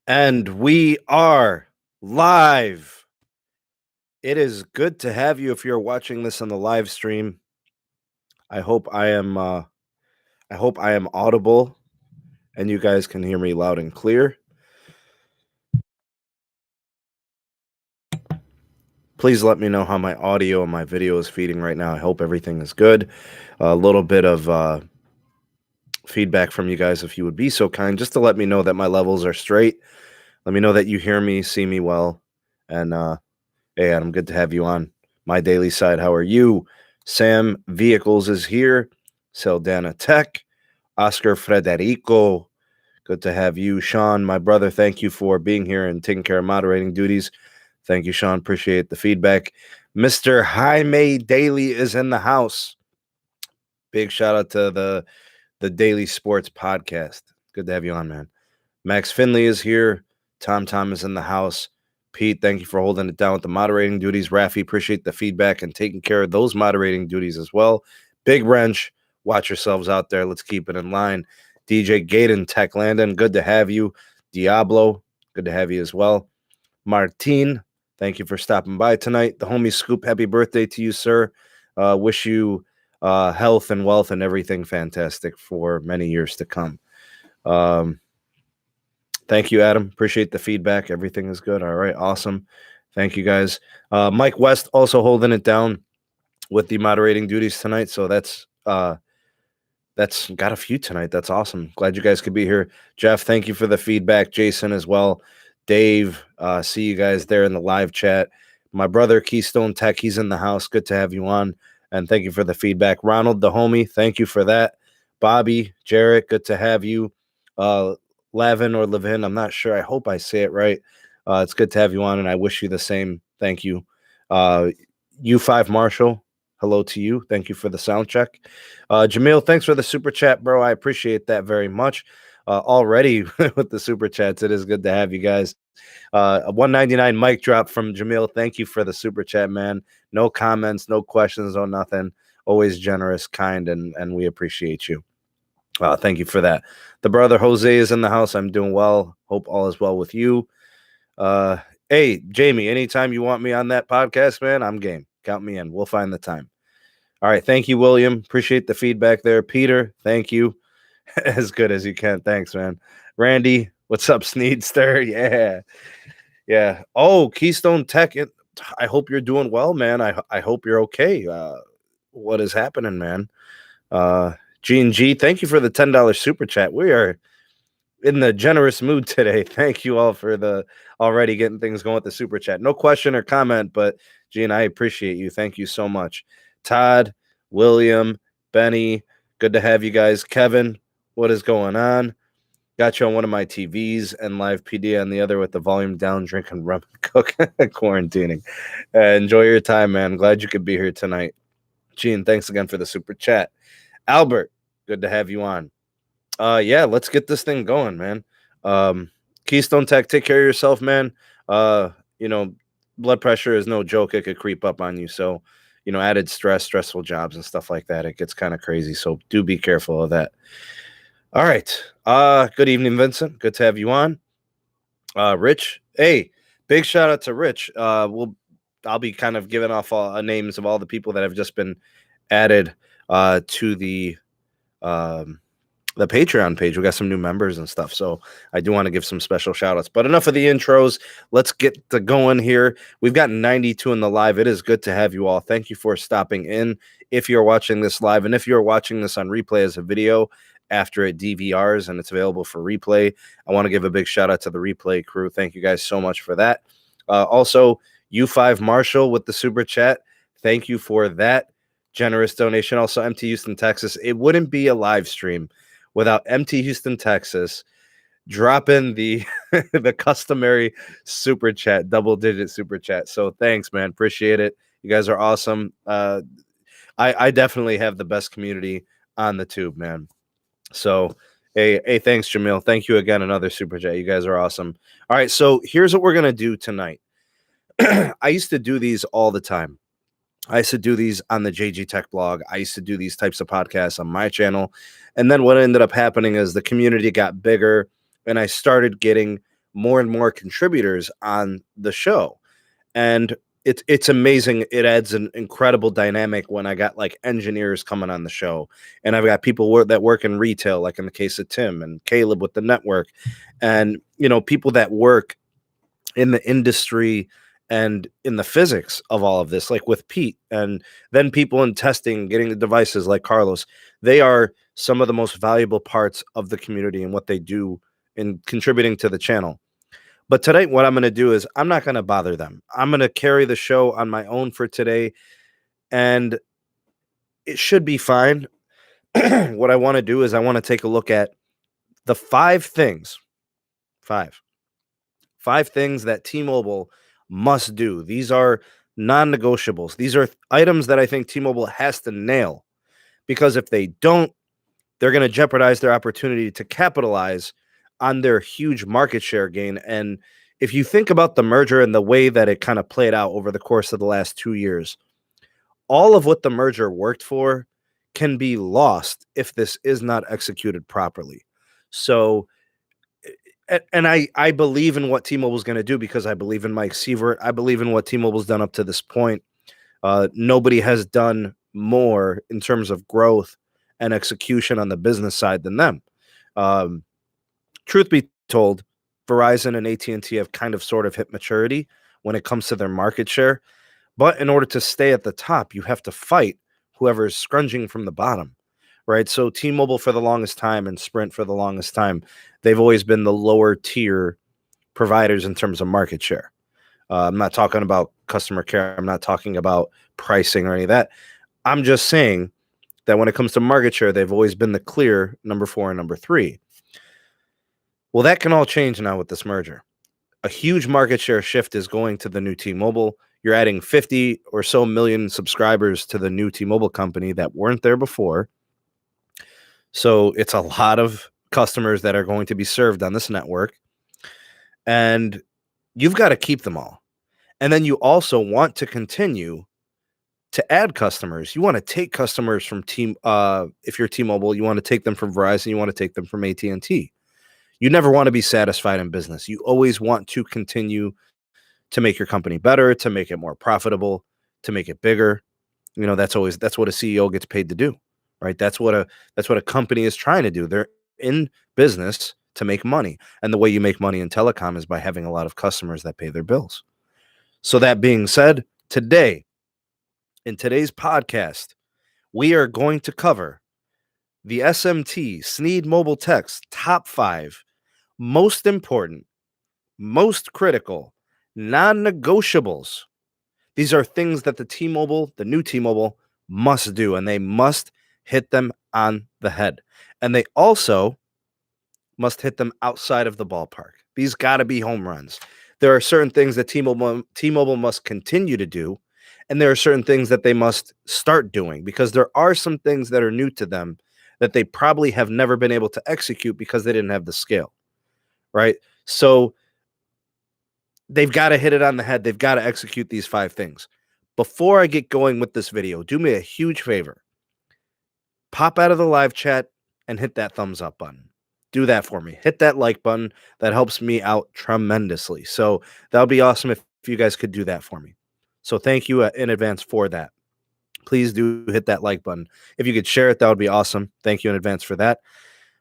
And we are live. It is good to have you if you're watching this on the live stream. I hope I am audible and you guys can hear me loud and clear. Please let me know how my audio and my video is feeding right now. I hope everything is good. A little bit of feedback from you guys if you would be so kind, just to let me know that my levels are straight. Let me know that you hear me, see me well. And hey, Adam, good to have you on my daily side. How are you? Sam Vehicles is here. Seldana Tech. Oscar Frederico. Good to have you. Sean, my brother, thank you for being here and taking care of moderating duties. Thank you, Sean. Appreciate the feedback. Mr. Jaime Daily is in the house. Big shout out to the Daily Sports Podcast. Good to have you on, man. Max Finley is here. Tom is in the house. Pete, thank you for holding it down with the moderating duties. Rafi, appreciate the feedback and taking care of those moderating duties as well. Big Wrench, watch yourselves out there. Let's keep it in line. DJ Gaten, Tech Landon, good to have you. Diablo, good to have you as well. Martin, thank you for stopping by tonight. The homie Scoop, happy birthday to you, sir. Wish you health and wealth and everything fantastic for many years to come. Thank you, Adam. Appreciate the feedback. Everything is good. All right. Awesome. Thank you, guys. Mike West also holding it down with the moderating duties tonight. So that's got a few tonight. That's awesome. Glad you guys could be here. Jeff, thank you for the feedback. Jason as well. Dave, see you guys there in the live chat. My brother, Keystone Tech, he's in the house. Good to have you on. And thank you for the feedback. Ronald, the homie, thank you for that. Bobby, Jarrett, good to have you. Lavin or Levin, I'm not sure. I hope I say it right. It's good to have you on, and I wish you the same. Thank you. U5 Marshall, hello to you. Thank you for the sound check. Jamil, thanks for the super chat, bro. I appreciate that very much. Already with the super chats, it is good to have you guys. A 199 mic drop from Jamil. Thank you for the super chat, man. No comments, no questions, no nothing. Always generous, kind, and we appreciate you. Thank you for that. The brother Jose is in the house. I'm doing well. Hope all is well with you. Hey, Jamie, anytime you want me on that podcast, man, I'm game. Count me in. We'll find the time. All right. Thank you, William. Appreciate the feedback there. Peter, thank you. As good as you can. Thanks, man. Randy, what's up, Sneedster? Yeah. Yeah. Oh, Keystone Tech. I hope you're doing well, man. I hope you're okay. What is happening, man? G&G, thank you for the $10 super chat. We are in the generous mood today. Thank you all for the already getting things going with the super chat. No question or comment, but Gene, I appreciate you. Thank you so much. Todd, William, Benny, good to have you guys. Kevin, what is going on? Got you on one of my TVs and live PD on the other with the volume down, drinking rum and cook, quarantining. Enjoy your time, man. Glad you could be here tonight. Gene, thanks again for the super chat. Albert, good to have you on. Yeah, let's get this thing going, man. Keystone Tech, take care of yourself, man. Blood pressure is no joke. It could creep up on you. So, added stress, stressful jobs and stuff like that. It gets kind of crazy. So do be careful of that. All right. Good evening, Vincent. Good to have you on. Rich. Hey, big shout out to Rich. I'll be kind of giving off names of all the people that have just been added to the Patreon page. We got some new members and stuff, so I do want to give some special shout outs. But enough of the intros. Let's get to going here. We've got 92 in the live. It is good to have you all. Thank you for stopping in. If you're watching this live, and if you're watching this on replay as a video after it DVRs and it's available for replay, I want to give a big shout out to the replay crew. Thank you guys so much for that. Also, U5 Marshall with the super chat. Thank you for that generous donation. Also, MT Houston, Texas. It wouldn't be a live stream without MT Houston, Texas, dropping the the customary super chat, double-digit super chat. So thanks, man. Appreciate it. You guys are awesome. I definitely have the best community on the tube, man. So, hey, thanks, Jamil. Thank you again. Another super chat. You guys are awesome. All right, so here's what we're going to do tonight. I used to do these all the time. I used to do these on the JG Tech blog. I used to do these types of podcasts on my channel. And then what ended up happening is the community got bigger and I started getting more and more contributors on the show. And it's amazing. It adds an incredible dynamic when I got like engineers coming on the show, and I've got people that work in retail, like in the case of Tim and Caleb with the network, and people that work in the industry and in the physics of all of this, like with Pete, and then people in testing, getting the devices like Carlos. They are some of the most valuable parts of the community and what they do in contributing to the channel. But tonight, what I'm going to do is I'm not going to bother them. I'm going to carry the show on my own for today, and it should be fine. What I want to do is I want to take a look at the five things that T-Mobile must do. These are non-negotiables. These are items that I think T-Mobile has to nail, because if they don't, they're going to jeopardize their opportunity to capitalize on their huge market share gain. And if you think about the merger and the way that it kind of played out over the course of the last 2 years, all of what the merger worked for can be lost if this is not executed properly. So, and I believe in what T-Mobile is going to do, because I believe in Mike Sievert. I believe in what T-Mobile's done up to this point. Nobody has done more in terms of growth and execution on the business side than them. Truth be told, Verizon and AT&T have kind of sort of hit maturity when it comes to their market share. But in order to stay at the top, you have to fight whoever is scrunging from the bottom, right? So T-Mobile for the longest time and Sprint for the longest time, they've always been the lower tier providers in terms of market share. I'm not talking about customer care. I'm not talking about pricing or any of that. I'm just saying that when it comes to market share, they've always been the clear number 4 and number 3. Well, that can all change now with this merger. A huge market share shift is going to the new T-Mobile. You're adding 50 or so million subscribers to the new T-Mobile company that weren't there before. So it's a lot of customers that are going to be served on this network. And you've got to keep them all. And then you also want to continue to add customers. You want to take customers from if you're T-Mobile, you want to take them from Verizon, you want to take them from AT&T. You never want to be satisfied in business. You always want to continue to make your company better, to make it more profitable, to make it bigger. That's what a CEO gets paid to do, right? That's what a company is trying to do. They're in business to make money. And the way you make money in telecom is by having a lot of customers that pay their bills. So that being said, in today's podcast, we are going to cover the SMT Sneed Mobile Tech's top 5 most important, most critical, non-negotiables. These are things that the new T-Mobile must do, and they must hit them on the head. And they also must hit them outside of the ballpark. These got to be home runs. There are certain things that T-Mobile must continue to do, and there are certain things that they must start doing, because there are some things that are new to them that they probably have never been able to execute because they didn't have the scale, right? So they've got to hit it on the head. They've got to execute these 5 things. Before I get going with this video, do me a huge favor. Pop out of the live chat and hit that thumbs up button. Do that for me. Hit that like button. That helps me out tremendously. So that would be awesome if you guys could do that for me. So thank you in advance for that. Please do hit that like button. If you could share it, that would be awesome. Thank you in advance for that.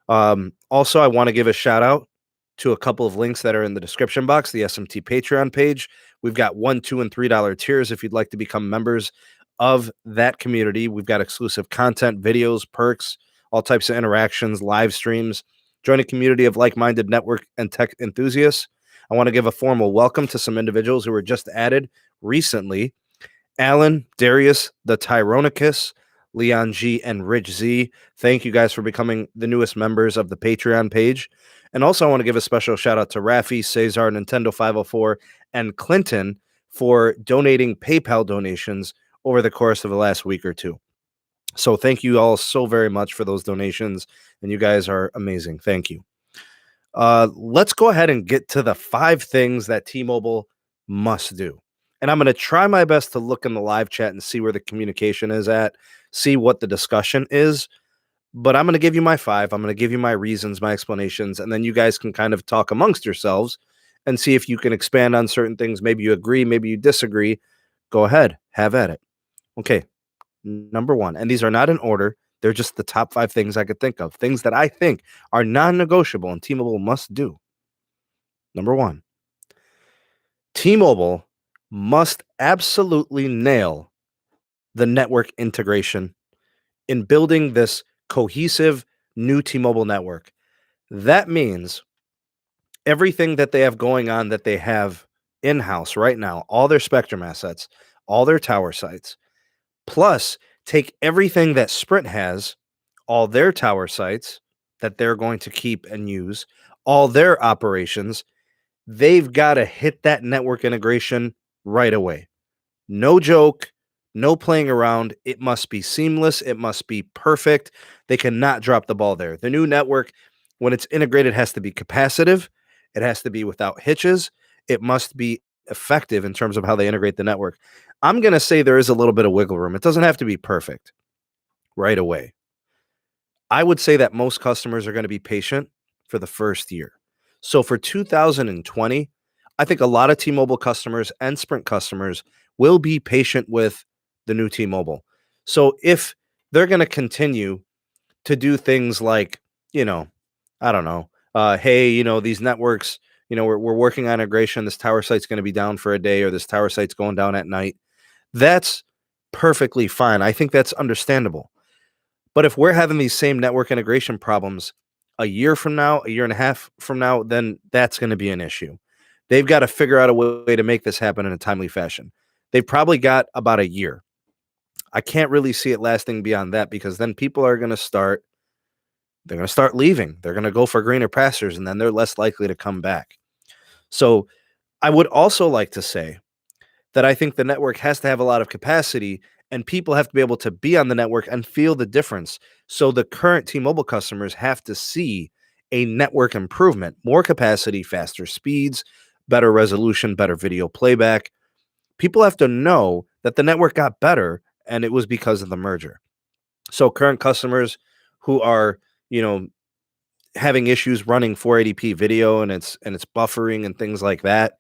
Also, I want to give a shout out to a couple of links that are in the description box, the SMT Patreon page. We've got $1, $2, and $3 tiers if you'd like to become members of that community. We've got exclusive content, videos, perks, all types of interactions, live streams. Join a community of like-minded network and tech enthusiasts. I want to give a formal welcome to some individuals who were just added recently. Alan, Darius, the Tyronicus, Leon G, and Rich Z. Thank you guys for becoming the newest members of the Patreon page. And also I want to give a special shout out to Rafi, Cesar, Nintendo 504, and Clinton for donating PayPal donations over the course of the last week or two. So thank you all so very much for those donations, and you guys are amazing. Thank you. Let's go ahead and get to the 5 things that T-Mobile must do. And I'm going to try my best to look in the live chat and see where the communication is at, see what the discussion is. But I'm going to give you my 5. I'm going to give you my reasons, my explanations, and then you guys can kind of talk amongst yourselves and see if you can expand on certain things. Maybe you agree, maybe you disagree. Go ahead, have at it. Okay, number one, and these are not in order. They're just the top 5 things I could think of, things that I think are non-negotiable and T-Mobile must do. Number one, T-Mobile must absolutely nail the network integration in building this cohesive new T-Mobile network. That means everything that they have going on, that they have in-house right now, all their spectrum assets, all their tower sites, plus take everything that Sprint has, all their tower sites that they're going to keep and use, all their operations, they've got to hit that network integration right away. No joke, no playing around. It must be seamless. It must be perfect. They cannot drop the ball there. The new network, when it's integrated, has to be capacitive. It has to be without hitches. It must be effective in terms of how they integrate the network. I'm going to say there is a little bit of wiggle room. It doesn't have to be perfect right away. I would say that most customers are going to be patient for the first year. So for 2020, I think a lot of T-Mobile customers and Sprint customers will be patient with the new T-Mobile. So if they're going to continue to do things like, I don't know, hey, these networks, we're working on integration. This tower site's going to be down for a day, or this tower site's going down at night. That's perfectly fine. I think that's understandable. But if we're having these same network integration problems a year from now, a year and a half from now, then that's going to be an issue. They've got to figure out a way to make this happen in a timely fashion. They've probably got about a year. I can't really see it lasting beyond that, because then people are going to start leaving. They're going to go for greener pastures, and then they're less likely to come back. So I would also like to say that I think the network has to have a lot of capacity, and people have to be able to be on the network and feel the difference. So the current T-Mobile customers have to see a network improvement, more capacity, faster speeds, better resolution, better video playback. People have to know that the network got better, and it was because of the merger. So current customers who are, having issues running 480p video and it's buffering and things like that,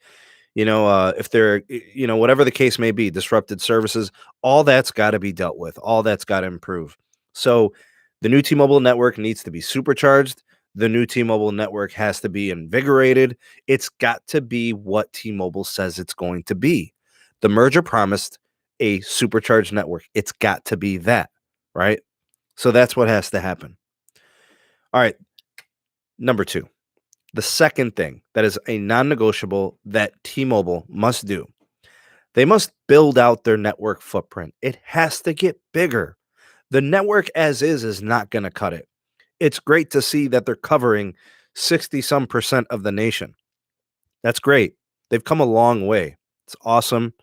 if they're, whatever the case may be, disrupted services, all that's got to be dealt with. All that's got to improve. So the new T-Mobile network needs to be supercharged. The new T-Mobile network has to be invigorated. It's got to be what T-Mobile says it's going to be. The merger promised a supercharged network. It's got to be that, right? So that's what has to happen. All right. Number 2. The second thing that is a non-negotiable that T-Mobile must do, they must build out their network footprint. It has to get bigger. The network as is not going to cut it. It's great to see that they're covering 60% of the nation. That's great. They've come a long way. It's awesome.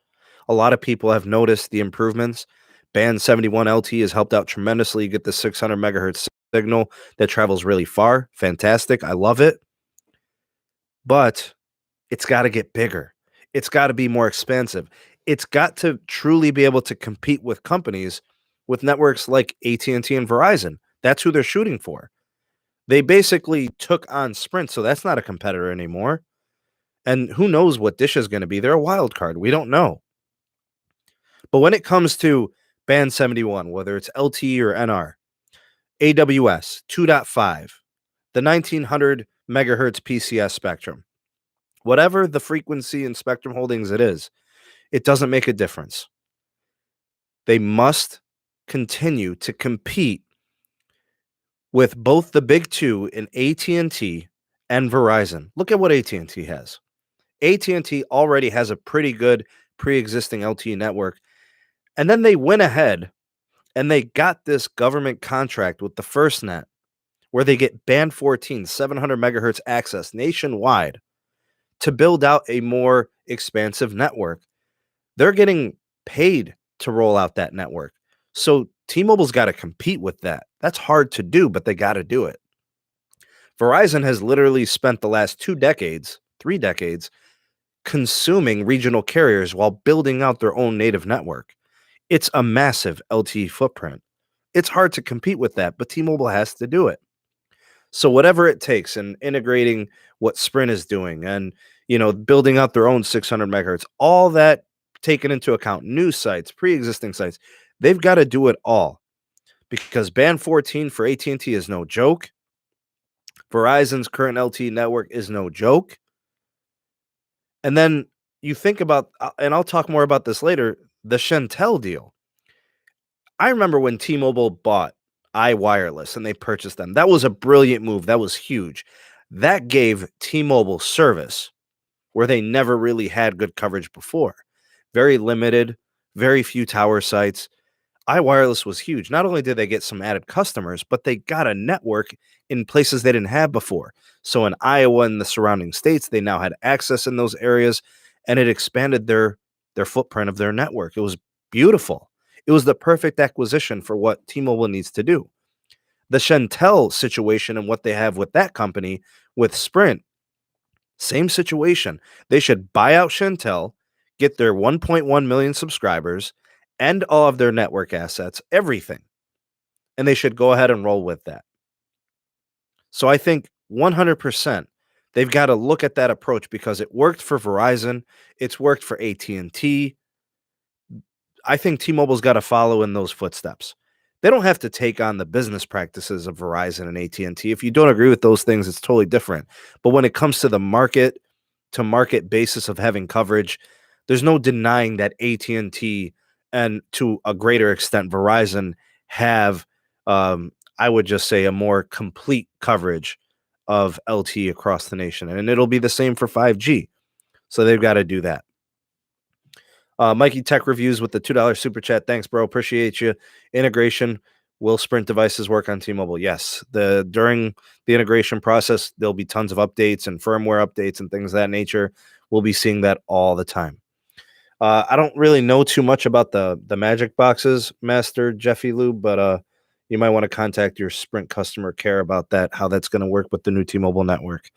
A lot of people have noticed the improvements. Band 71 LT has helped out tremendously. You get the 600 megahertz signal that travels really far. Fantastic. I love it. But it's got to get bigger. It's got to be more expansive. It's got to truly be able to compete with companies with networks like AT&T and Verizon. That's who they're shooting for. They basically took on Sprint, so that's not a competitor anymore. And who knows what Dish is going to be? They're a wild card. We don't know. But when it comes to Band 71, whether it's LTE or NR, AWS 2.5, the 1900 megahertz PCS spectrum, whatever the frequency and spectrum holdings it is, it doesn't make a difference. They must continue to compete with both the big two in AT&T and Verizon. Look at what AT&T has. AT&T already has a pretty good pre-existing LTE network, and then they went ahead and they got this government contract with the FirstNet where they get band 14, 700 megahertz access nationwide to build out a more expansive network. They're getting paid to roll out that network. So T-Mobile's got to compete with that. That's hard to do, but they got to do it. Verizon has literally spent the last 3 decades, consuming regional carriers while building out their own native network. It's a massive LTE footprint. It's hard to compete with that, but T-Mobile has to do it. So whatever it takes and integrating what Sprint is doing and, building out their own 600 megahertz, all that taken into account, new sites, pre-existing sites, they've got to do it all because band 14 for AT&T is no joke. Verizon's current LTE network is no joke. And then you think about, and I'll talk more about this later, the Shentel deal. I remember when T-Mobile bought iWireless and they purchased them. That was a brilliant move. That was huge. That gave T-Mobile service where they never really had good coverage before. Very limited, very few tower sites. iWireless was huge. Not only did they get some added customers, but they got a network in places they didn't have before. So in Iowa and the surrounding states, they now had access in those areas, and it expanded their footprint of their network. It was beautiful. It was the perfect acquisition for what T-Mobile needs to do. The Shentel situation and what they have with that company, with Sprint, same situation. They should buy out Shentel, get their 1.1 million subscribers, and all of their network assets, everything. And they should go ahead and roll with that. So I think 100% they've got to look at that approach because it worked for Verizon. It's worked for AT&T. I think T-Mobile's got to follow in those footsteps. They don't have to take on the business practices of Verizon and AT&T. If you don't agree with those things, it's totally different. But when it comes to the market to market basis of having coverage, there's no denying that AT&T and to a greater extent Verizon have, I would just say, a more complete coverage of LTE across the nation. And it'll be the same for 5G. So they've got to do that. Mikey Tech Reviews with the $2 super chat. Thanks, bro. Appreciate you. Integration. Will Sprint devices work on T-Mobile? Yes. During the integration process, there'll be tons of updates and firmware updates and things of that nature. We'll be seeing that all the time. I don't really know too much about the Magic Boxes, Master Jeffy Lou, but you might want to contact your Sprint customer care about that, how that's going to work with the new T-Mobile network.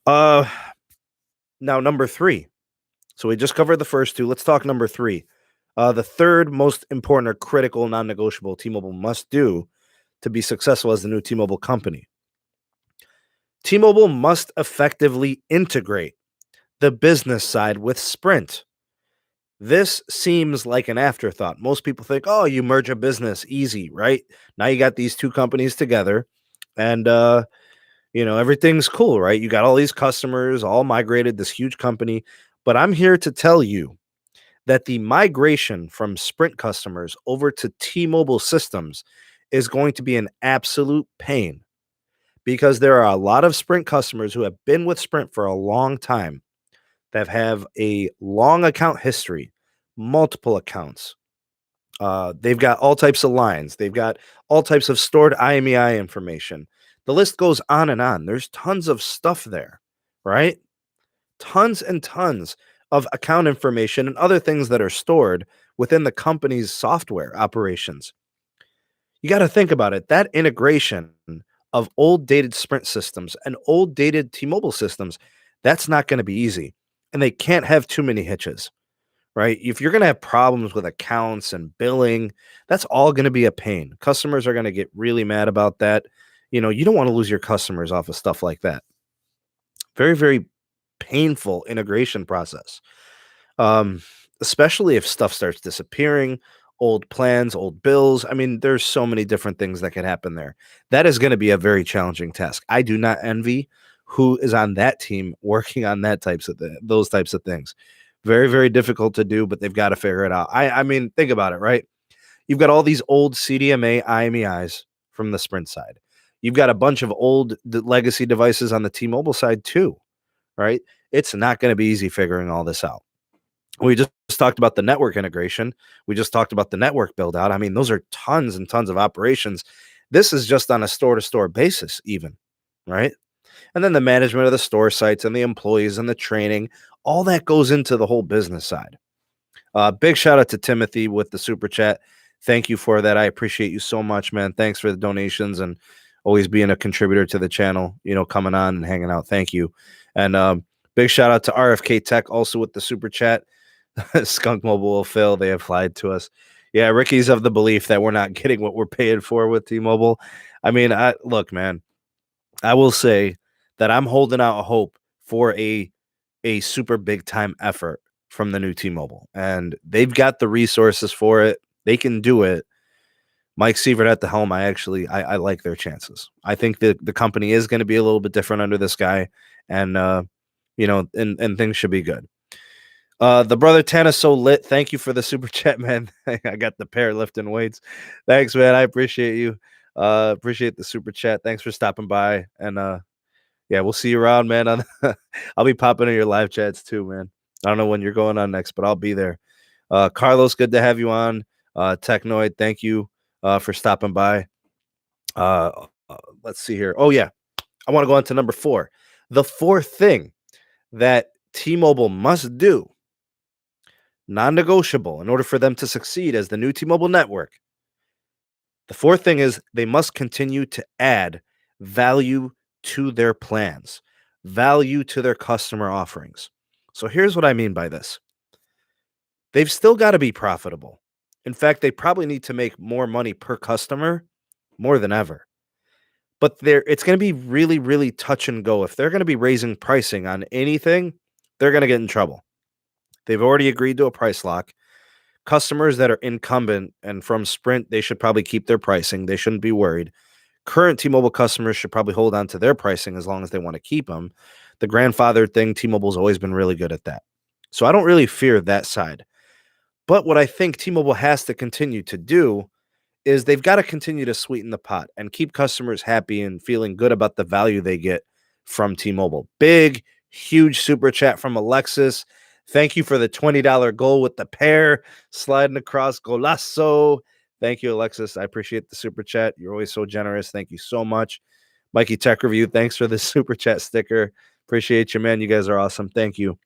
Now, number 3. So we just covered the first 2. Let's talk number 3. The third most important or critical non-negotiable T-Mobile must do to be successful as the new T-Mobile company. T-Mobile must effectively integrate the business side with Sprint. This seems like an afterthought. Most people think, oh, you merge a business, easy, right? Now you got these two companies together and, everything's cool, right? You got all these customers all migrated, this huge company. But I'm here to tell you that the migration from Sprint customers over to T-Mobile systems is going to be an absolute pain because there are a lot of Sprint customers who have been with Sprint for a long time that have a long account history, multiple accounts. They've got all types of lines. They've got all types of stored IMEI information. The list goes on and on. There's tons of stuff there, right? Tons and tons of account information and other things that are stored within the company's software operations. You got to think about it. That integration of old dated Sprint systems and old dated T-Mobile systems, that's not going to be easy. And they can't have too many hitches, right? If you're going to have problems with accounts and billing, that's all going to be a pain. Customers are going to get really mad about that. You don't want to lose your customers off of stuff like that. Very, very painful integration process, especially if stuff starts disappearing, old plans, old bills. I mean, there's so many different things that could happen there. That is going to be a very challenging task. I do not envy who is on that team working on those types of things. Very, very difficult to do, but they've got to figure it out. I mean, think about it, right? You've got all these old CDMA IMEIs from the Sprint side. You've got a bunch of old legacy devices on the T-Mobile side too. Right? It's not going to be easy figuring all this out. We just talked about the network integration. We just talked about the network build out. I mean, those are tons and tons of operations. This is just on a store-to-store basis even, right? And then the management of the store sites and the employees and the training, all that goes into the whole business side. Big shout out to Timothy with the super chat. Thank you for that. I appreciate you so much, man. Thanks for the donations and always being a contributor to the channel, coming on and hanging out. Thank you. And big shout out to RFK Tech also with the super chat. Skunk Mobile will fail. They have lied to us. Yeah, Ricky's of the belief that we're not getting what we're paying for with T-Mobile. I mean, look, man, I will say that I'm holding out hope for a super big time effort from the new T-Mobile, and they've got the resources for it. They can do it. Mike Sievert at the helm, I like their chances. I think that the company is going to be a little bit different under this guy, and and things should be good. The brother Tana so lit. Thank you for the super chat, man. I got the pair lifting weights. Thanks, man. I appreciate you. Appreciate the super chat. Thanks for stopping by, and yeah, we'll see you around, man. I'll be popping in your live chats too, man. I don't know when you're going on next, but I'll be there. Carlos, good to have you on. Technoid, thank you for stopping by. Let's see here. Oh, yeah. I want to go on to number 4. The fourth thing that T-Mobile must do, non-negotiable, in order for them to succeed as the new T-Mobile network. The fourth thing is they must continue to add value to their plans, value to their customer offerings. So here's what I mean by this. They've still got to be profitable. In fact, they probably need to make more money per customer more than ever. But it's going to be really, really touch and go. If they're going to be raising pricing on anything, they're going to get in trouble. They've already agreed to a price lock. Customers that are incumbent and from Sprint, they should probably keep their pricing. They shouldn't be worried. Current T-Mobile customers should probably hold on to their pricing as long as they want to keep them. The grandfather thing, T-Mobile's always been really good at that. So I don't really fear that side. But what I think T-Mobile has to continue to do is they've got to continue to sweeten the pot and keep customers happy and feeling good about the value they get from T-Mobile. Big, huge super chat from Alexis. Thank you for the $20 goal with the pair sliding across. Golazo. Thank you, Alexis. I appreciate the super chat. You're always so generous. Thank you so much. Mikey Tech Review, thanks for the super chat sticker. Appreciate you, man. You guys are awesome. Thank you.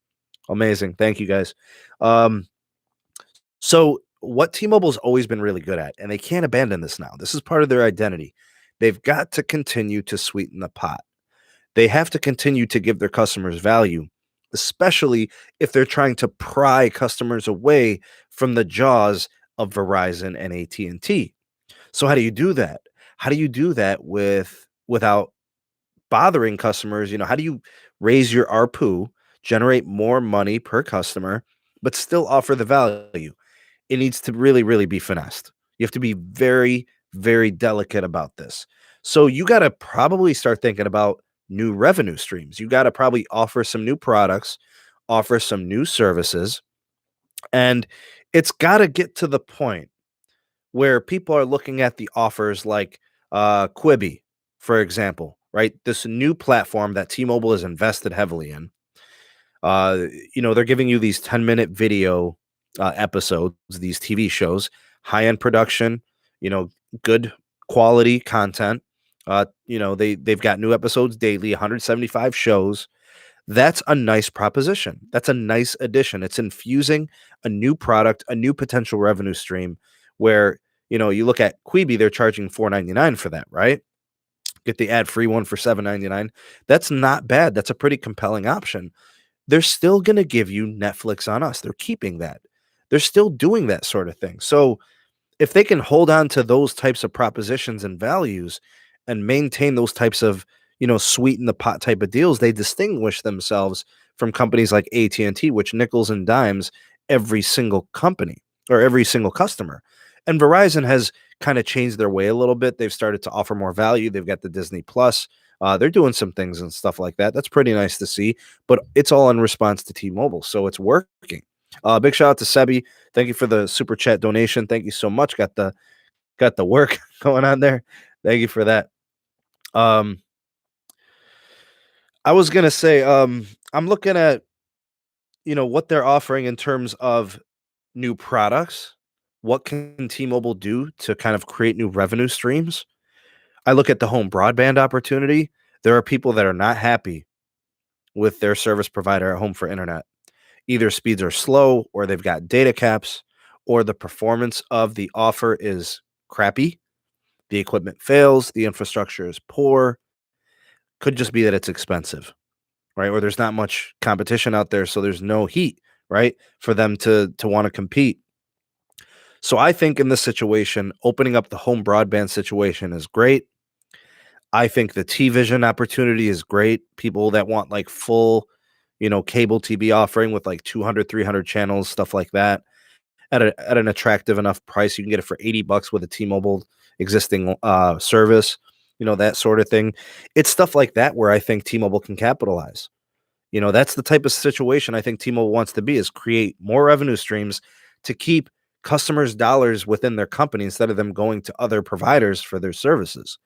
Amazing. Thank you, guys. So what T-Mobile's always been really good at, and they can't abandon this now. This is part of their identity. They've got to continue to sweeten the pot. They have to continue to give their customers value, especially if they're trying to pry customers away from the jaws of Verizon and AT&T. So how do you do that? How do you do that without bothering customers? How do you raise your ARPU, generate more money per customer, but still offer the value? It needs to really, really be finessed. You have to be very, very delicate about this. So you got to probably start thinking about new revenue streams. You got to probably offer some new products, offer some new services, and it's got to get to the point where people are looking at the offers like Quibi, for example, right? This new platform that T-Mobile has invested heavily in. They're giving you these 10-minute video episodes, these TV shows, high-end production, good quality content. They've got new episodes daily, 175 shows. That's a nice proposition. That's a nice addition. It's infusing a new product, a new potential revenue stream where, you look at Quibi, they're charging $4.99 for that, right? Get the ad-free one for $7.99. That's not bad. That's a pretty compelling option. They're still going to give you Netflix on Us. They're keeping that. They're still doing that sort of thing. So if they can hold on to those types of propositions and values and maintain those types of, sweeten the pot type of deals, they distinguish themselves from companies like AT&T, which nickels and dimes every single company or every single customer. And Verizon has kind of changed their way a little bit. They've started to offer more value. They've got the Disney Plus. They're doing some things and stuff like that. That's pretty nice to see, but it's all in response to T-Mobile. So it's working. Big shout out to Sebi. Thank you for the super chat donation. Thank you so much. Got the work going on there. Thank you for that. I was going to say, I'm looking at, what they're offering in terms of new products. What can T-Mobile do to kind of create new revenue streams? I look at the home broadband opportunity. There are people that are not happy with their service provider at home for internet. Either speeds are slow, or they've got data caps, or the performance of the offer is crappy. The equipment fails. The infrastructure is poor. Could just be that it's expensive, right? Or there's not much competition out there, so there's no heat, right, for them to want to compete. So I think in this situation, opening up the home broadband situation is great. I think the T-Vision opportunity is great. People that want like full, cable TV offering with like 200, 300 channels, stuff like that at an attractive enough price. You can get it for $80 with a T-Mobile existing service, that sort of thing. It's stuff like that where I think T-Mobile can capitalize. That's the type of situation I think T-Mobile wants to be, is create more revenue streams to keep customers' dollars within their company instead of them going to other providers for their services.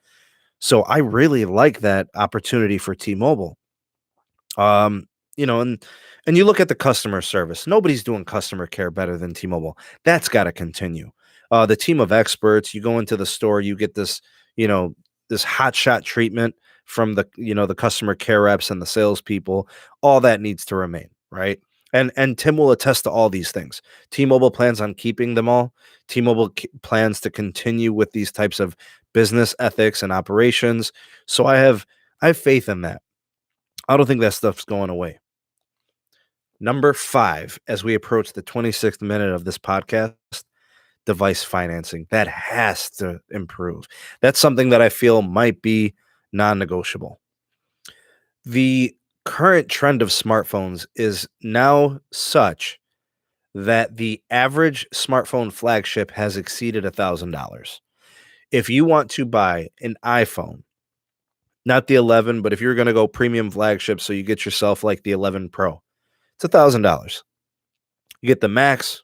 So I really like that opportunity for T-Mobile. And you look at the customer service. Nobody's doing customer care better than T-Mobile. That's got to continue. The team of experts, you go into the store, you get this, this hotshot treatment from the customer care reps and the salespeople. All that needs to remain, right? And Tim will attest to all these things. T-Mobile plans on keeping them all. T-Mobile plans to continue with these types of business ethics and operations. So I have faith in that. I don't think that stuff's going away. Number 5, as we approach the 26th minute of this podcast, device financing. That has to improve. That's something that I feel might be non-negotiable. The current trend of smartphones is now such that the average smartphone flagship has exceeded $1,000. If you want to buy an iPhone, not the 11, but if you're going to go premium flagship, so you get yourself like the 11 Pro, it's $1,000. You get the Max,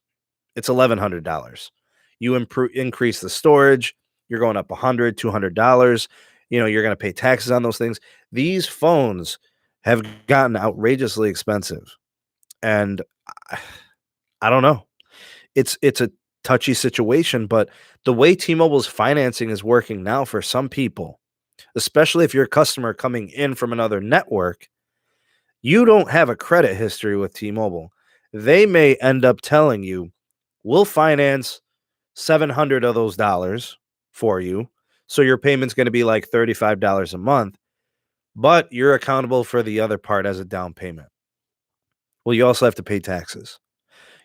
it's $1,100. You increase the storage, you're going up $100, $200. You're going to pay taxes on those things. These phones have gotten outrageously expensive, and I don't know. It's a touchy situation, but the way T-Mobile's financing is working now for some people, especially if you're a customer coming in from another network, you don't have a credit history with T-Mobile. They may end up telling you, we'll finance 700 of those dollars for you. So your payment's going to be like $35 a month, but you're accountable for the other part as a down payment. Well, you also have to pay taxes.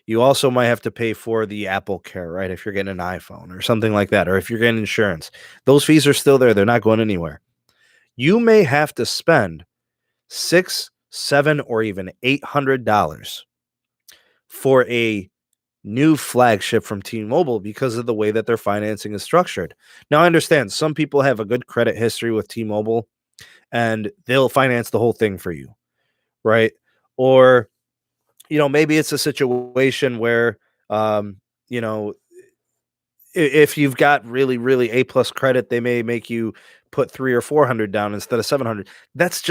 You also might have to pay for the Apple Care, right? If you're getting an iPhone or something like that, or if you're getting insurance, those fees are still there. They're not going anywhere. You may have to spend $600, $700, or even $800 for a new flagship from T-Mobile because of the way that their financing is structured. Now, I understand some people have a good credit history with T-Mobile and they'll finance the whole thing for you, right? Or, maybe it's a situation where, if you've got really, really A+ credit, they may make you put 300 or 400 down instead of 700. That's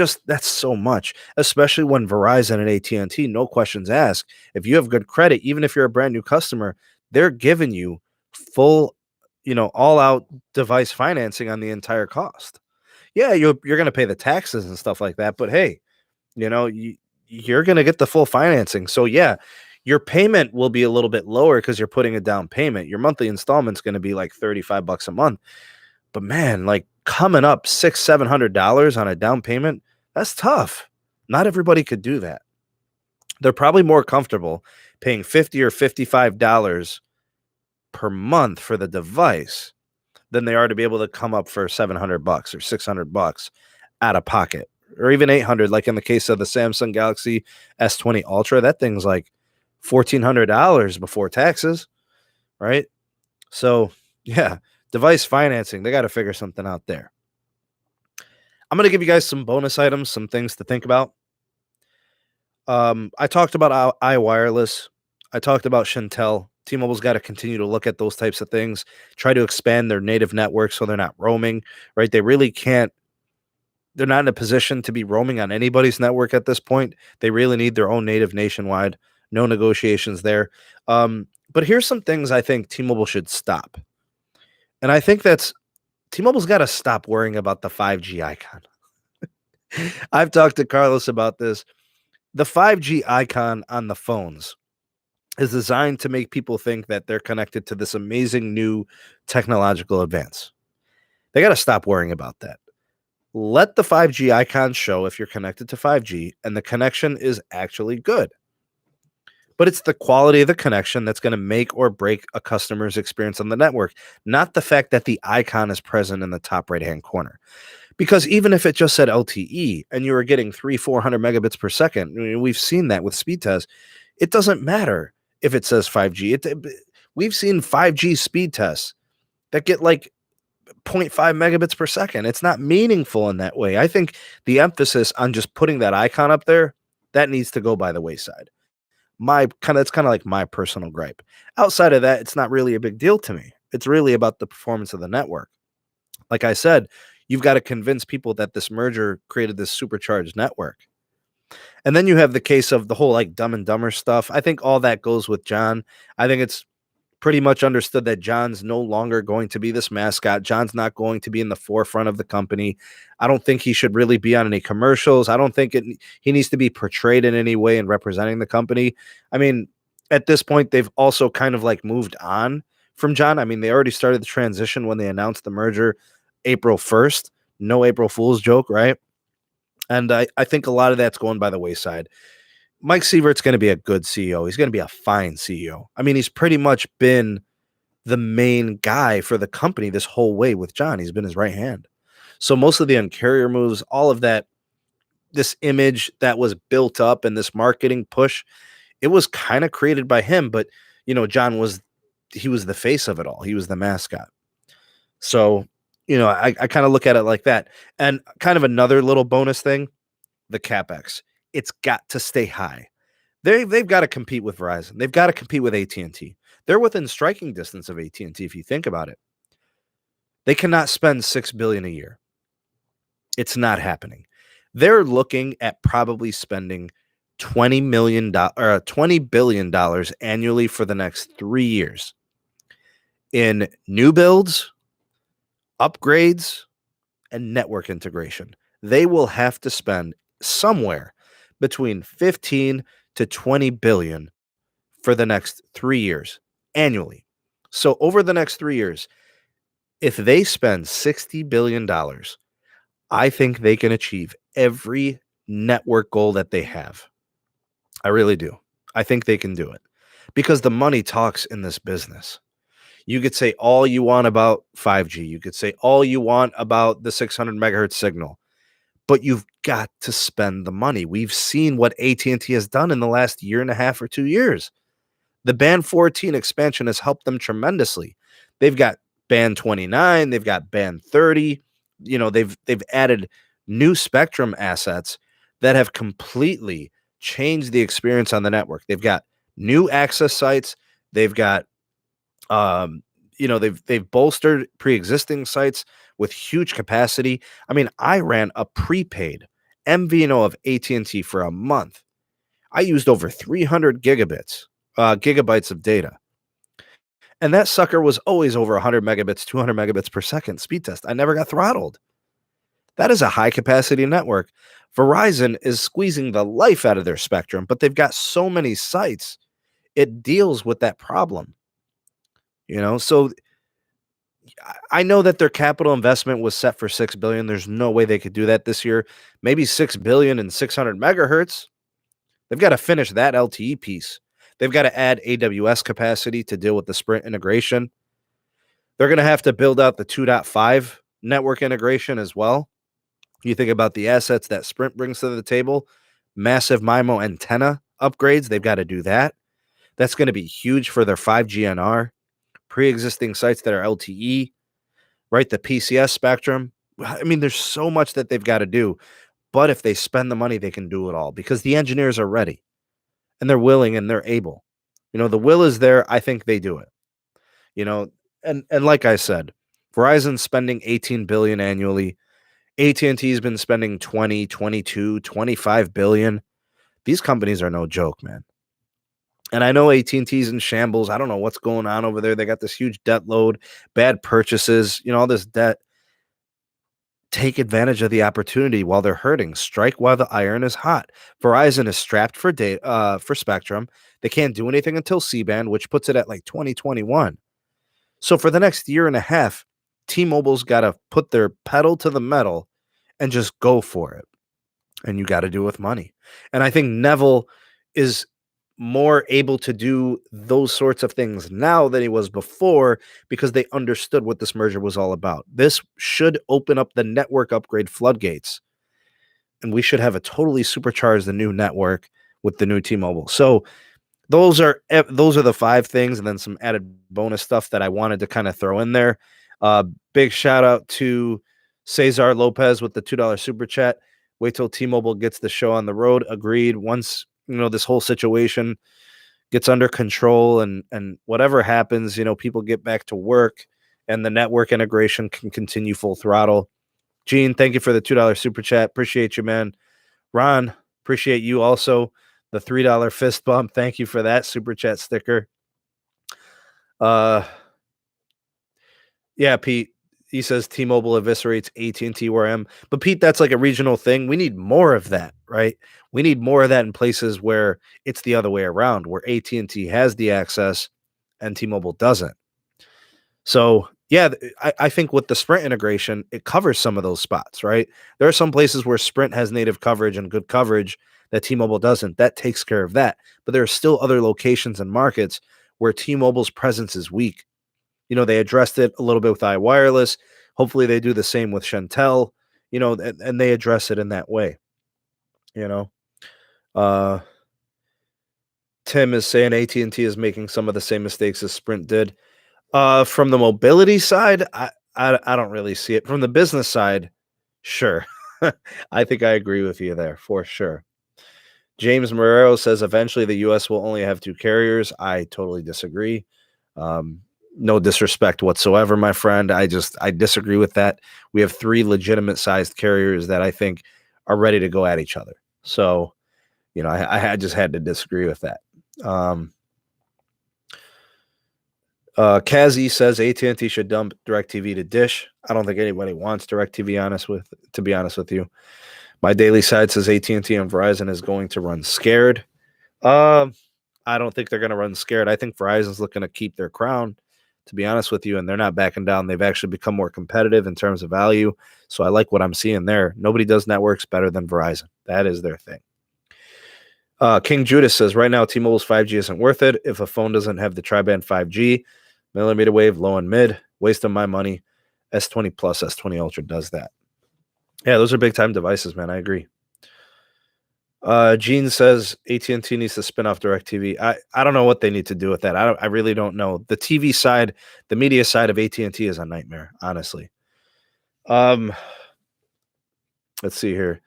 so much, especially when Verizon and AT&T, no questions asked. If you have good credit, even if you're a brand new customer, they're giving you full, all out device financing on the entire cost. Yeah, you're going to pay the taxes and stuff like that, but hey, you're going to get the full financing. So yeah, your payment will be a little bit lower because you're putting a down payment. Your monthly installment's going to be like $35 a month. But man, like coming up $600-$700 on a down payment, that's tough. Not everybody could do that. They're probably more comfortable paying $50 or $55 per month for the device than they are to be able to come up for $700 or $600 out of pocket, or even $800. Like in the case of the Samsung Galaxy S20 Ultra, that thing's like $1,400 before taxes, right? So yeah, device financing, they got to figure something out there. I'm going to give you guys some bonus items, some things to think about. I talked about iWireless. I talked about Shentel. T-Mobile's got to continue to look at those types of things, try to expand their native network so they're not roaming, right? They really can't. They're not in a position to be roaming on anybody's network at this point. They really need their own native nationwide. No negotiations there. But here's some things I think T-Mobile should stop. And I think that's T-Mobile's got to stop worrying about the 5G icon. I've talked to Carlos about this. The 5G icon on the phones is designed to make people think that they're connected to this amazing new technological advance. They got to stop worrying about that. Let the 5G icon show if you're connected to 5G and the connection is actually good. but it's the quality of the connection that's going to make or break a customer's experience on the network, not the fact that the icon is present in the top right-hand corner. Because even if it just said LTE and you were getting 400 megabits per second, I mean, we've seen that with speed tests. It doesn't matter if it says 5G. We've seen 5G speed tests that get like 0.5 megabits per second. It's not meaningful in that way. I think the emphasis on just putting that icon up there, that needs to go by the wayside. It's kind of like my personal gripe. Outside of that, it's not really a big deal to me. It's really about the performance of the network. Like I said, you've got to convince people that this merger created this supercharged network. And then you have the case of the whole like Dumb and Dumber stuff. I think all that goes with John. I think it's pretty much understood that John's no longer going to be this mascot. John's not going to be in the forefront of the company. I don't think he should really be on any commercials. I don't think he needs to be portrayed in any way in representing the company. I mean, at this point, they've also kind of like moved on from John. I mean, they already started the transition when they announced the merger April 1st. No April Fool's joke, right? And I think a lot of that's going by the wayside. Mike Sievert's going to be a good CEO. He's going to be a fine CEO. I mean, he's pretty much been the main guy for the company this whole way with John. He's been his right hand. So most of the uncarrier moves, all of that, this image that was built up and this marketing push, it was kind of created by him. But, John was the face of it all. He was the mascot. So, I kind of look at it like that. And kind of another little bonus thing, the CapEx. It's got to stay high. They've got to compete with Verizon. They've got to compete with AT&T. They're within striking distance of AT&T if you think about it. They cannot spend $6 billion a year. It's not happening. They're looking at probably spending $20 billion annually for the next 3 years in new builds, upgrades, and network integration. They will have to spend somewhere between 15 to 20 billion for the next 3 years annually. So over the next 3 years, if they spend $60 billion, I think they can achieve every network goal that they have. I really do. I think they can do it because the money talks in this business. You could say all you want about 5G. You could say all you want about the 600 megahertz signal. But you've got to spend the money. We've seen what AT&T has done in the last year and a half or 2 years. The Band 14 expansion has helped them tremendously. They've got Band 29, they've got Band 30. They've added new spectrum assets that have completely changed the experience on the network. They've got new access sites. They've got they've bolstered pre-existing sites with huge capacity. I mean, I ran a prepaid MVNO of AT&T for a month. I used over 300 gigabytes of data. And that sucker was always over 100 megabits, 200 megabits per second speed test. I never got throttled. That is a high capacity network. Verizon is squeezing the life out of their spectrum, but they've got so many sites. It deals with that problem. So I know that their capital investment was set for $6 billion. There's no way they could do that this year. Maybe $6 billion and 600 megahertz. They've got to finish that LTE piece. They've got to add AWS capacity to deal with the Sprint integration. They're going to have to build out the 2.5 network integration as well. You think about the assets that Sprint brings to the table, massive MIMO antenna upgrades. They've got to do that. That's going to be huge for their 5GNR. Pre-existing sites that are LTE, right? The PCS spectrum. I mean, there's so much that they've got to do, but if they spend the money, they can do it all because the engineers are ready and they're willing and they're able. The will is there. I think they do it. And like I said, Verizon's spending 18 billion annually. AT&T has been spending 20, 22, 25 billion. These companies are no joke, man. And I know AT&T's in shambles. I don't know what's going on over there. They got this huge debt load, bad purchases, all this debt. Take advantage of the opportunity while they're hurting. Strike while the iron is hot. Verizon is strapped for spectrum. They can't do anything until C-band, which puts it at like 2021. So for the next year and a half, T-Mobile's got to put their pedal to the metal and just go for it. And you got to do it with money. And I think Neville is more able to do those sorts of things now than he was before because they understood what this merger was all about. This should open up the network upgrade floodgates, and we should have a totally supercharged the new network with the new T-Mobile. So those are the 5 things, and then some added bonus stuff that I wanted to kind of throw in there. Big shout out to Cesar Lopez with the $2 super chat. Wait till T-Mobile gets the show on the road. Agreed. Once this whole situation gets under control and whatever happens, people get back to work and the network integration can continue full throttle. Gene, thank you for the $2 super chat. Appreciate you, man. Ron, appreciate you also. The $3 fist bump. Thank you for that super chat sticker. Yeah, Pete. He says T-Mobile eviscerates AT&T where I am. But Pete, that's like a regional thing. We need more of that, right? We need more of that in places where it's the other way around, where AT&T has the access and T-Mobile doesn't. So, yeah, I think with the Sprint integration, it covers some of those spots, right? There are some places where Sprint has native coverage and good coverage that T-Mobile doesn't. That takes care of that. But there are still other locations and markets where T-Mobile's presence is weak. They addressed it a little bit with iWireless. Hopefully they do the same with Chantel, and they address it in that way. Tim is saying AT&T is making some of the same mistakes as Sprint did. From the mobility side, I don't really see it. From the business side, sure. I think I agree with you there for sure. James Marrero says eventually the U.S. will only have 2 carriers. I totally disagree. No disrespect whatsoever, my friend. I disagree with that. We have 3 legitimate sized carriers that I think are ready to go at each other. So, I just had to disagree with that. Kazi says AT&T should dump DirecTV to Dish. I don't think anybody wants DirecTV, to be honest with you. My daily side says AT&T and Verizon is going to run scared. I don't think they're going to run scared. I think Verizon's looking to keep their crown, to be honest with you, and they're not backing down. They've actually become more competitive in terms of value. So I like what I'm seeing there. Nobody does networks better than Verizon. That is their thing. King Judas says, right now, T-Mobile's 5G isn't worth it. If a phone doesn't have the tri-band 5G, millimeter wave, low and mid, waste of my money. S20 Plus, S20 Ultra does that. Yeah, those are big-time devices, man. I agree. Gene says AT&T needs to spin off DirecTV. I don't know what they need to do with that. I really don't know. The TV side, the media side of AT&T is a nightmare, honestly. Let's see here.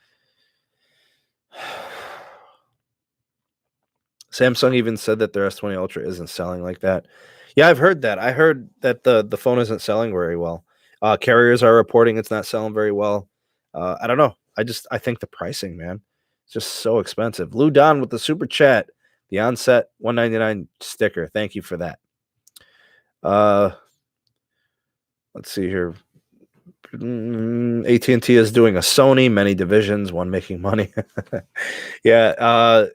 Samsung even said that their S20 Ultra isn't selling like that. Yeah, I've heard that. I heard that the phone isn't selling very well. Carriers are reporting it's not selling very well. I don't know. I think the pricing, man, it's just so expensive. Lou Don with the super chat, the onset $199 sticker. Thank you for that. Let's see here. AT&T is doing a Sony, many divisions, one making money. Yeah,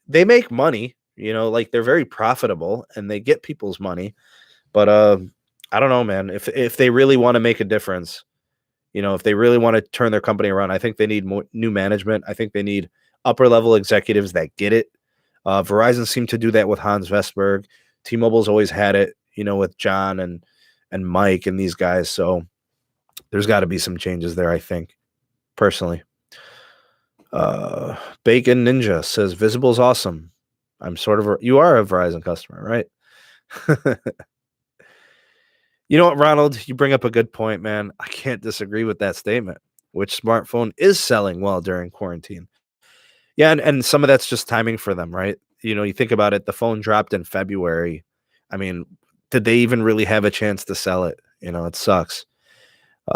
they make money, like they're very profitable and they get people's money. But I don't know, man. If they really want to make a difference, if they really want to turn their company around, I think they need more new management. I think they need upper level executives that get it. Verizon seemed to do that with Hans Vestberg. T-Mobile's always had it, with John and Mike and these guys. So there's got to be some changes there, I think, personally. Bacon Ninja says Visible's awesome. You are a Verizon customer, right? You know what, Ronald? You bring up a good point, man. I can't disagree with that statement. Which smartphone is selling well during quarantine? Yeah, and some of that's just timing for them, right? You think about it, the phone dropped in February. I mean, did they even really have a chance to sell it? It sucks.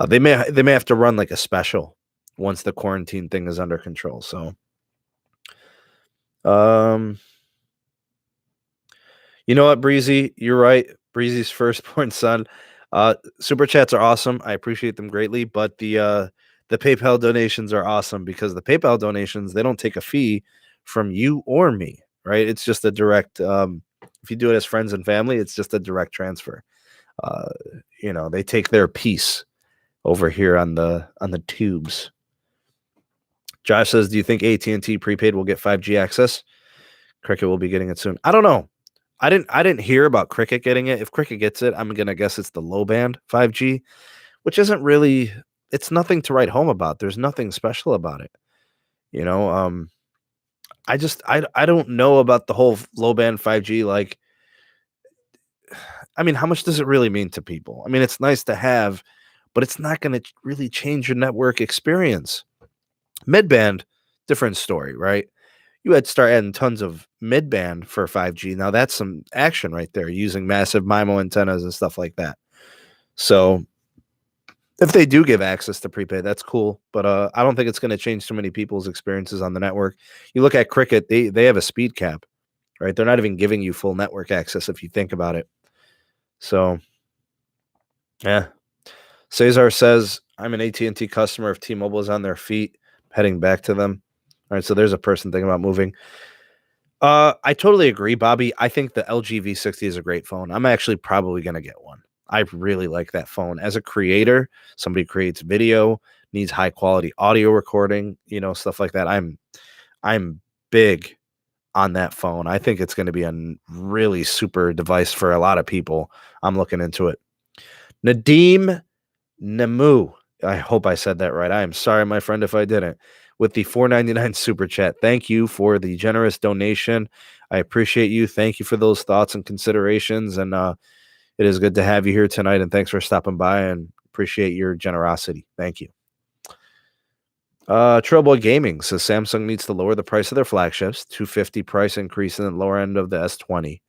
They may have to run like a special once the quarantine thing is under control. So, you know what, Breezy? You're right. Breezy's firstborn son. Super chats are awesome. I appreciate them greatly, but the PayPal donations are awesome because the PayPal donations, they don't take a fee from you or me, right? It's just a direct. If you do it as friends and family, it's just a direct transfer. They take their piece over here on the tubes. Josh says, do you think AT&T Prepaid will get 5G access? Cricket will be getting it soon. I don't know. I didn't hear about Cricket getting it. If Cricket gets it, I'm gonna guess it's the low band 5G, which isn't really. It's nothing to write home about. There's nothing special about it. You know, I don't know about the whole low band 5G. Like, I mean, how much does it really mean to people? I mean, it's nice to have, but it's not going to really change your network experience. Mid band, different story, right? You had to start adding tons of mid band for 5G. Now that's some action right there, using massive MIMO antennas and stuff like that. So if they do give access to prepaid, that's cool. But I don't think it's going to change too many people's experiences on the network. You look at Cricket, they have a speed cap, right? They're not even giving you full network access if you think about it. So, yeah. Cesar says, I'm an AT&T customer. If T-Mobile is on their feet, heading back to them. All right, so there's a person thinking about moving. I totally agree, Bobby. I think the LG V60 is a great phone. I'm actually probably going to get one. I really like that phone. As a creator, somebody creates video, needs high quality audio recording, stuff like that. I'm big on that phone. I think it's going to be a really super device for a lot of people. I'm looking into it. Nadeem Namu. I hope I said that right. I am sorry, my friend, if I didn't. With the $4.99 super chat. Thank you for the generous donation. I appreciate you. Thank you for those thoughts and considerations. And it is good to have you here tonight. And thanks for stopping by, and appreciate your generosity. Thank you. Trailboy Gaming says Samsung needs to lower the price of their flagships. $250 price increase in the lower end of the S20.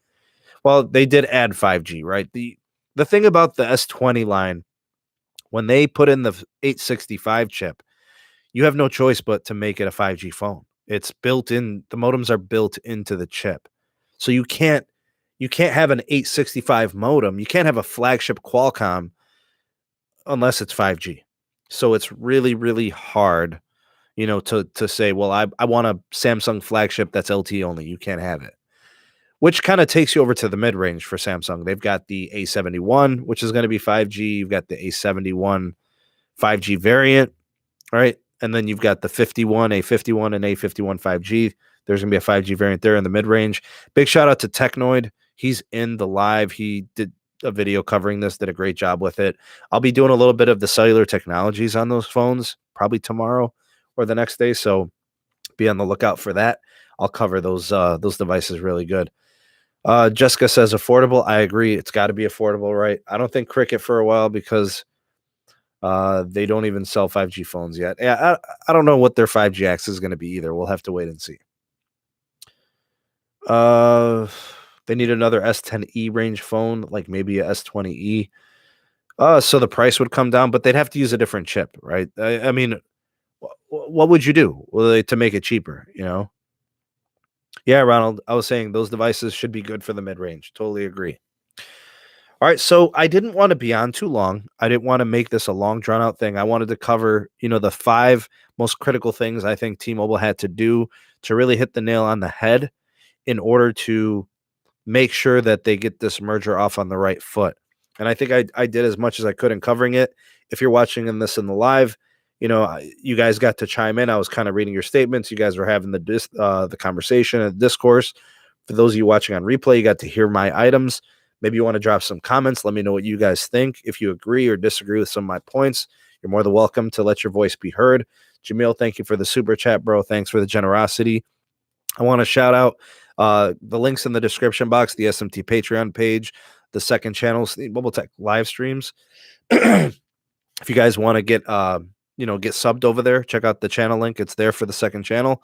Well, they did add 5G, right? The thing about the S20 line, when they put in the 865 chip, you have no choice but to make it a 5G phone. It's built in. The modems are built into the chip, so you can't have an 865 modem. You can't have a flagship Qualcomm unless it's 5G. So it's really, really hard, to say, well, I want a Samsung flagship that's LTE only. You can't have it, which kind of takes you over to the mid-range for Samsung. They've got the A71, which is going to be 5G. You've got the A71 5G variant, right? And then you've got the A51 and A51 5G. There's going to be a 5G variant there in the mid-range. Big shout out to Technoid. He's in the live. He did a video covering this, did a great job with it. I'll be doing a little bit of the cellular technologies on those phones probably tomorrow or the next day. So be on the lookout for that. I'll cover those devices really good. Jessica says affordable. I agree. It's got to be affordable, right? I don't think Cricket for a while because they don't even sell 5G phones yet. Yeah, I don't know what their 5G access is going to be either. We'll have to wait and see. They need another S10e range phone, like maybe a S20e. So the price would come down, but they'd have to use a different chip, right? I mean, what would you do to make it cheaper? Yeah, Ronald, I was saying those devices should be good for the mid-range. Totally agree. All right, so I didn't want to be on too long. I didn't want to make this a long, drawn-out thing. I wanted to cover, the 5 most critical things I think T-Mobile had to do to really hit the nail on the head in order to make sure that they get this merger off on the right foot. And I think I did as much as I could in covering it. If you're watching this in the live, you guys got to chime in. I was kind of reading your statements. You guys were having the conversation and discourse. For those of you watching on replay, you got to hear my items. Maybe you want to drop some comments. Let me know what you guys think. If you agree or disagree with some of my points, you're more than welcome to let your voice be heard. Jamaal, thank you for the super chat, bro. Thanks for the generosity. I want to shout out the links in the description box, the SMT Patreon page, the second channel, Mobile Tech live streams. If you guys want to get subbed over there, check out the channel link. It's there for the second channel.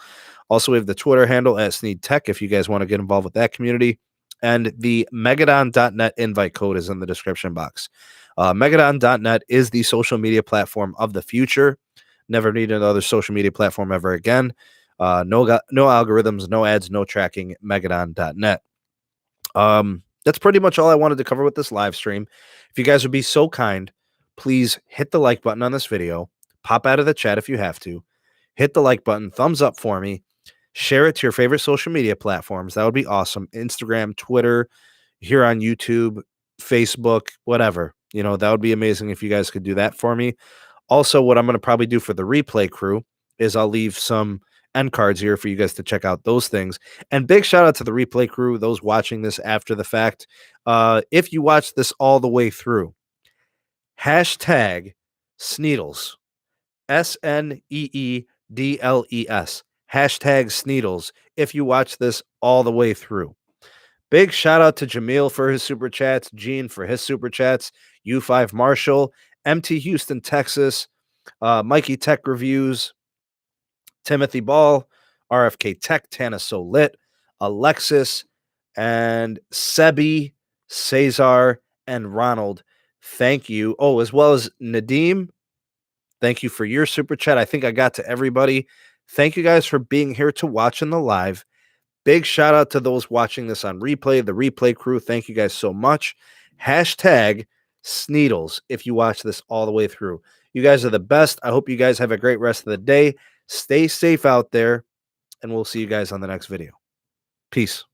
Also, we have the Twitter handle at Sneed Tech if you guys want to get involved with that community. And the Megadon.net invite code is in the description box. Megadon.net is the social media platform of the future. Never need another social media platform ever again. No algorithms, no ads, no tracking. Megadon.net. That's pretty much all I wanted to cover with this live stream. If you guys would be so kind, please hit the like button on this video. Pop out of the chat if you have to. Hit the like button. Thumbs up for me. Share it to your favorite social media platforms. That would be awesome. Instagram, Twitter, here on YouTube, Facebook, whatever. That would be amazing if you guys could do that for me. Also, what I'm going to probably do for the replay crew is I'll leave some end cards here for you guys to check out those things. And big shout out to the replay crew, those watching this after the fact. If you watch this all the way through, hashtag Sneedles, SNEEDLES, hashtag Sneedles, if you watch this all the way through. Big shout out to Jamaal for his super chats, Gene for his super chats, U5 Marshall, MT Houston, Texas, Mikey Tech Reviews, Timothy Ball, RFK Tech, Tana So Lit, Alexis, and Sebi, Cesar, and Ronald. Thank you. Oh, as well as Nadim. Thank you for your super chat. I think I got to everybody. Thank you guys for being here to watch in the live. Big shout out to those watching this on replay, the replay crew. Thank you guys so much. Hashtag Sneedles if you watch this all the way through. You guys are the best. I hope you guys have a great rest of the day. Stay safe out there, and we'll see you guys on the next video. Peace.